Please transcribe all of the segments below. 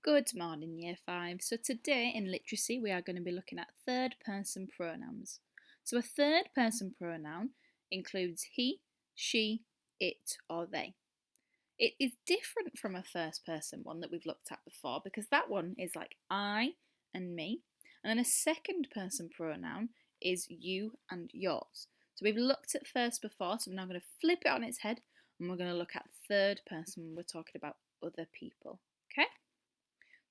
Good morning, Year 5. So today in literacy we are going to be looking at third person pronouns. So a third person pronoun includes he, she, it or they. It is different from a first person one that we've looked at before because that one is like I and me. And then a second person pronoun is you and yours. So we've looked at first before, so we're now going to flip it on its head and we're going to look at third person when we're talking about other people. Okay?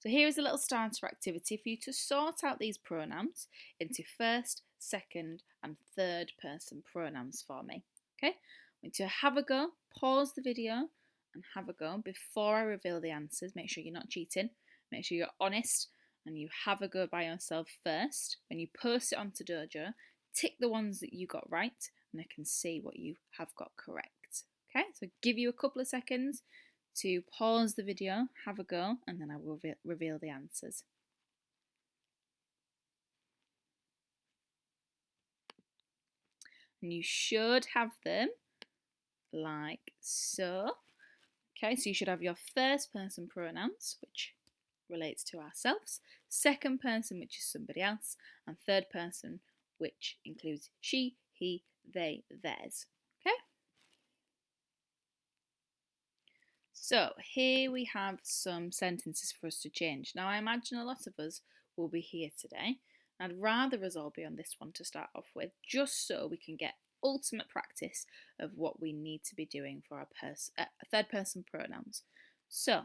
So here is a little starter activity for you to sort out these pronouns into first, second and third person pronouns for me. Okay, I want you to have a go, pause the video and have a go before I reveal the answers. Make sure you're not cheating, make sure you're honest and you have a go by yourself first. When you post it onto Dojo, tick the ones that you got right and I can see what you have got correct. Okay, so give you a couple of seconds to pause the video, have a go, and then I will reveal the answers. And you should have them like so. Okay, so you should have your first person pronouns, which relates to ourselves, second person, which is somebody else, and third person, which includes she, he, they, theirs. Okay? So here we have some sentences for us to change. Now I imagine a lot of us will be here today. I'd rather us all be on this one to start off with, just so we can get ultimate practice of what we need to be doing for our third person pronouns. So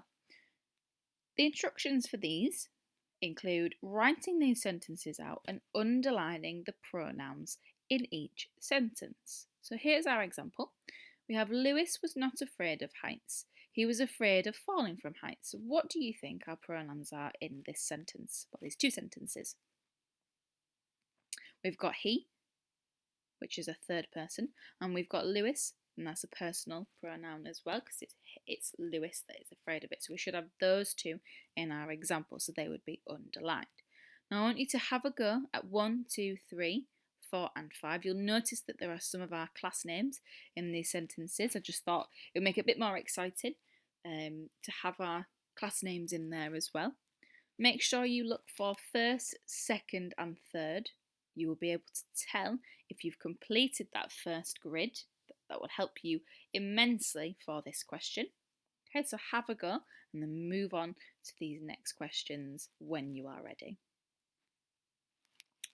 the instructions for these include writing these sentences out and underlining the pronouns in each sentence. So here's our example. We have Lewis was not afraid of heights. He was afraid of falling from heights. So what do you think our pronouns are in this sentence? Well, these two sentences. We've got he, which is a third person, and we've got Lewis, and that's a personal pronoun as well because it's Lewis that is afraid of it. So we should have those two in our example, so they would be underlined. Now I want you to have a go at 1, 2, 3, 4 and 5. You'll notice that there are some of our class names in these sentences. I just thought it would make it a bit more exciting to have our class names in there as well. Make sure you look for first, second and third. You will be able to tell if you've completed that first grid. That will help you immensely for this question. Okay, so have a go and then move on to these next questions when you are ready.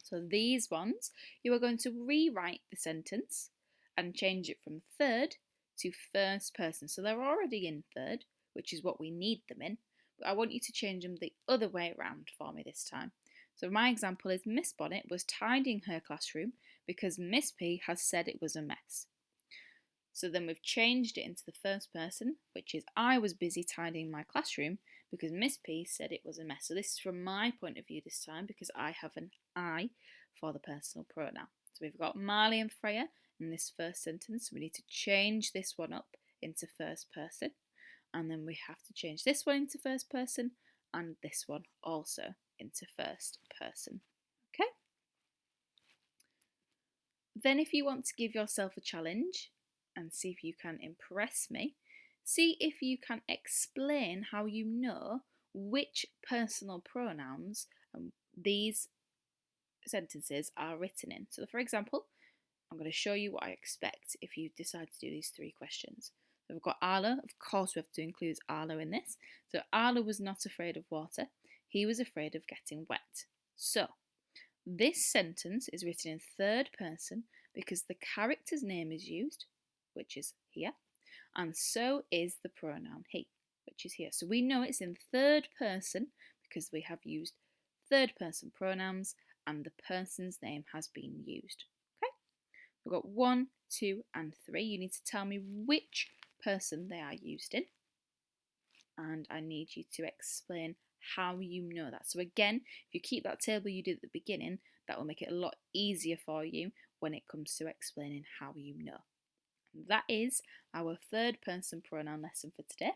So these ones, you are going to rewrite the sentence and change it from third to first person. So they're already in third, which is what we need them in. But I want you to change them the other way around for me this time. So my example is Miss Bonnet was tidying her classroom because Miss P has said it was a mess. So then we've changed it into the first person, which is I was busy tidying my classroom because Miss P said it was a mess. So this is from my point of view this time because I have an I for the personal pronoun. So we've got Marley and Freya in this first sentence. So we need to change this one up into first person. And then we have to change this one into first person and this one also into first person. Okay? Then if you want to give yourself a challenge and see if you can impress me, see if you can explain how you know which personal pronouns these sentences are written in. So for example, I'm going to show you what I expect if you decide to do these three questions. So we've got Arlo. Of course we have to include Arlo in this. So Arlo was not afraid of water. He was afraid of getting wet. So this sentence is written in third person because the character's name is used, which is here, and so is the pronoun he, which is here. So we know it's in third person because we have used third person pronouns and the person's name has been used. Okay, we've got 1, 2 and 3. You need to tell me which person they are used in, and I need you to explain how you know that. So again, if you keep that table you did at the beginning, that will make it a lot easier for you when it comes to explaining how you know. And that is our third person pronoun lesson for today.